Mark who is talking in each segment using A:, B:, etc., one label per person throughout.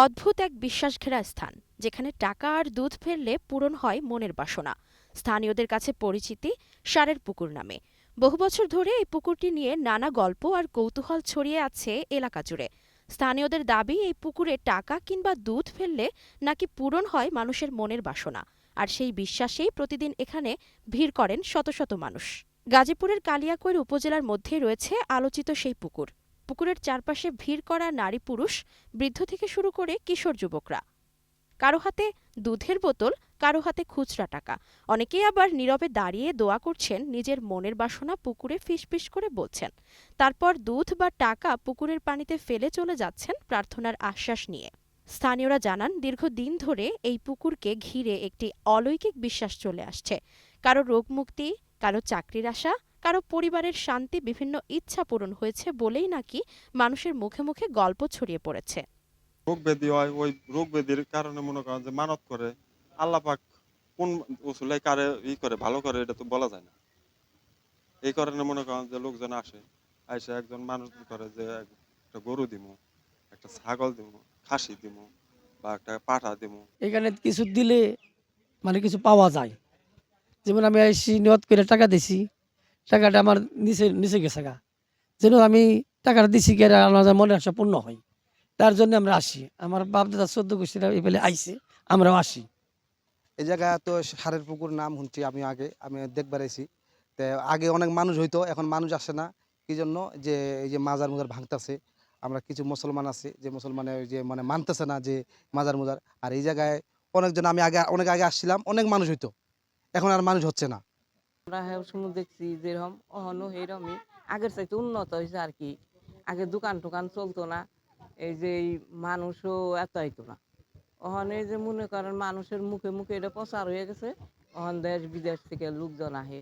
A: অদ্ভুত এক বিশ্বাসঘেরা স্থান, যেখানে টাকা আর দুধ ফেললে পূরণ হয় মনের বাসনা। স্থানীয়দের কাছে পরিচিতি ষাঁড়ের পুকুর নামে। বহু বছর ধরে এই পুকুরটি নিয়ে নানা গল্প আর কৌতূহল ছড়িয়ে আছে এলাকা জুড়ে। স্থানীয়দের দাবি, এই পুকুরে টাকা কিংবা দুধ ফেললে নাকি পূরণ হয় মানুষের মনের বাসনা। আর সেই বিশ্বাসেই প্রতিদিন এখানে ভিড় করেন শত শত মানুষ। গাজীপুরের কালিয়াকৈর উপজেলার মধ্যেই রয়েছে আলোচিত সেই পুকুর। পুকুরের চারপাশে ভিড় করা নারী পুরুষ, বৃদ্ধ থেকে শুরু করে কিশোর যুবকরা। কারো হাতে দুধের বোতল, কারো হাতে খুচরা টাকা। অনেকেই আবার নীরবে দাঁড়িয়ে দোয়া করছেন, নিজের মনের বাসনা পুকুরে ফিসফিস করে বলছেন। তারপর দুধ বা টাকা পুকুরের পানিতে ফেলে চলে যাচ্ছেন প্রার্থনার আশ্বাস নিয়ে। স্থানীয়রা জানান, দীর্ঘদিন ধরে এই পুকুরকে ঘিরে একটি অলৌকিক বিশ্বাস চলে আসছে। কারো রোগমুক্তি, কারো চাকরির আশা, কারো পরিবারের শান্তি, বিভিন্ন ইচ্ছা পূরণ হয়েছে বলেই নাকি মানুষের মুখে মুখে গল্প ছড়িয়ে পড়েছে।
B: রোগ ব্যাধি হয়, ওই রোগ ব্যাধির কারণে মনে করেন যে মানত করে আল্লাহ পাক কোন ওসুলাই কারে করে ভালো করে এটা তো বলা যায় না। এই কারণে মনে করেন যে লোকজন আসে, আইসে একজন মানুষ করে যে একটা গরু দিমু, একটা ছাগল দিমু, খাসি দিমু বা একটা পাঠা দিমু।
C: এখানে কিছু দিলে মানে কিছু পাওয়া যায়। যেমন আমি আইসি নিয়ত করে টাকা দিছি, টাকাটা আমার নিচে নিচে গেছে গা, যেন আমি টাকাটা দিছি কে আমাদের মনে আশা পূর্ণ হয়। তার জন্য আমরা আসি। আমার বাপ দাদা 14 গোষ্ঠীরা এবেলে আইসে, আমরাও আসি।
D: এই জায়গা তো ষাঁড়ের পুকুর নাম শুনছি আমি দেখবার আইছি। তো আগে অনেক মানুষ হইতো, এখন মানুষ আসে না। কি জন্য? যে এই যে মাজার মুজার ভাঙতেছে। আমরা কিছু মুসলমান আছে যে মুসলমানে ওই যে মানে মানতেছে না যে মাজার মুজার। আর এই জায়গায় অনেকজন, আমি অনেক আগে আসছিলাম, অনেক মানুষ হইতো, এখন আর মানুষ হচ্ছে না।
E: আমরা হ্যাঁ সময় দেখছি যেরকম অহনো এরকমই আগের চাইতে উন্নত হয়েছে আর কি। আগে দোকান টোকান চলতো না, এই যে এই মানুষও এত আইতো না। অহন এই যে মনে করেন মানুষের মুখে মুখে এটা প্রচার হয়ে গেছে। অহন দেশ বিদেশ থেকে লোকজন আহে,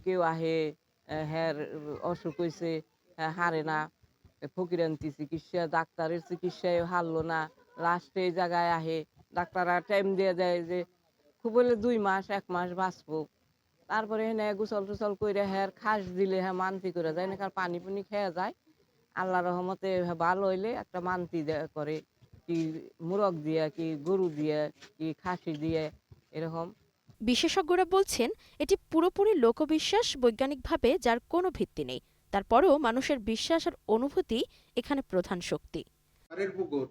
E: কেউ আহে হ্যাঁ অসুখ হয়েছে, হারে না, ফকিরান্তি চিকিৎসা, ডাক্তারের চিকিৎসায় হারলো না, লাস্টে এই জায়গায় আহে। ডাক্তাররা টাইম দিয়ে দেয় যে খুব হলে 2 মাস 1 মাস বাঁচবো। তারপরে হ্যাঁ গোসল টোসল করে হ্যাঁ খাস দিলে হ্যাঁ মানতি করে যায় না, কারণ পানি পুনি খেয়ে যায়। আল্লাহ রহমতে ভালো হইলে একটা মানতি করে, কি মুরগ দিয়ে, কি গরু দিয়ে, কি খাসি দিয়ে, এরকম।
A: বিশেষজ্ঞরা বলছেন, এটি পুরোপুরি লোকবিশ্বাস, বৈজ্ঞানিকভাবে যার কোনো ভিত্তি নেই। তারপরও মানুষের বিশ্বাস আর অনুভূতি এখানে প্রধান শক্তি।
F: ষাঁড়ের পুকুর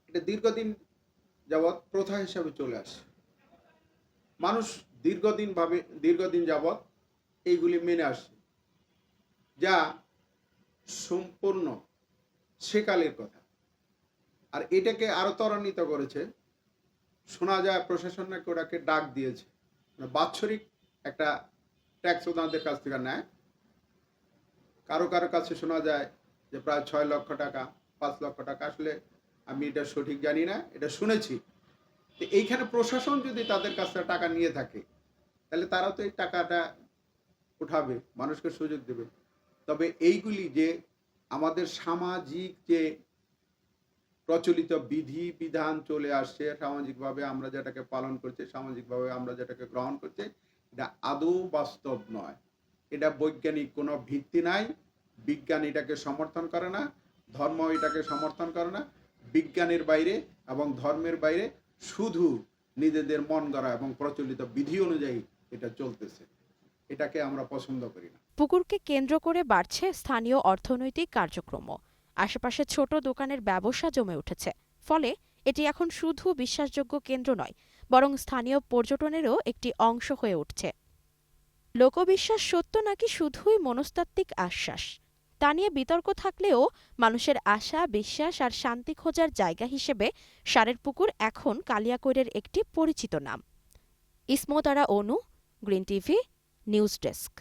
F: এটা দীর্ঘদিন প্রথা হিসাবে চলে আসে। মানুষ দীর্ঘদিন যাবৎ এইগুলি মেনে আসে, যা সম্পূর্ণ সেকালের কথা। আর এটাকে আরো ত্বরান্বিত করেছে, শোনা যায় প্রশাসন নাকি ওটাকে ডাক দিয়েছে, মানে বাৎসরিক একটা ট্যাক্স ওনাদের কাছ থেকে নেয়। কারো কারো কাছে শোনা যায় যে প্রায় 6 লক্ষ টাকা, 5 লক্ষ টাকা। আসলে আমি এটা সঠিক জানি না, এটা শুনেছি। তো এইখানে প্রশাসন যদি তাদের কাছ থেকে টাকা নিয়ে থাকে, তাহলে তারা তো এই টাকাটা উঠাবে, মানুষকে সুযোগ দেবে। তবে এইগুলি যে আমাদের সামাজিক যে প্রচলিত বিধি বিধান চলে আসছে, সামাজিকভাবে আমরা যেটাকে পালন করছি, সামাজিকভাবে আমরা যেটাকে গ্রহণ করছি, এটা আদৌ বাস্তব নয়। এটা বৈজ্ঞানিক কোনো ভিত্তি নাই। বিজ্ঞান এটাকে সমর্থন করে না, ধর্ম এটাকে সমর্থন করে না। বিজ্ঞানের বাইরে এবং ধর্মের বাইরে শুধু নিজেদের মন গড়া এবং প্রচলিত বিধি অনুযায়ী এটা চলতেছে। এটাকে আমরা পছন্দ করি না।
A: পুকুরকে কেন্দ্র করে বাড়ছে স্থানীয় অর্থনৈতিক কার্যক্রম। আশেপাশে ছোট দোকানের ব্যবসা জমে উঠেছে। ফলে এটি এখন শুধু বিশ্বাসযোগ্য কেন্দ্র নয়, বরং স্থানীয় পর্যটনেরও একটি অংশ হয়ে উঠছে। লোকবিশ্বাস সত্য নাকি শুধুই মনস্তাত্ত্বিক আশ্বাস, তা নিয়ে বিতর্ক থাকলেও মানুষের আশা, বিশ্বাস আর শান্তি খোঁজার জায়গা হিসেবে ষাঁড়ের পুকুর এখন কালিয়াকৈরের একটি পরিচিত নাম। ইসমত আরা অনু, গ্রিন টিভি, নিউজ ডেস্ক।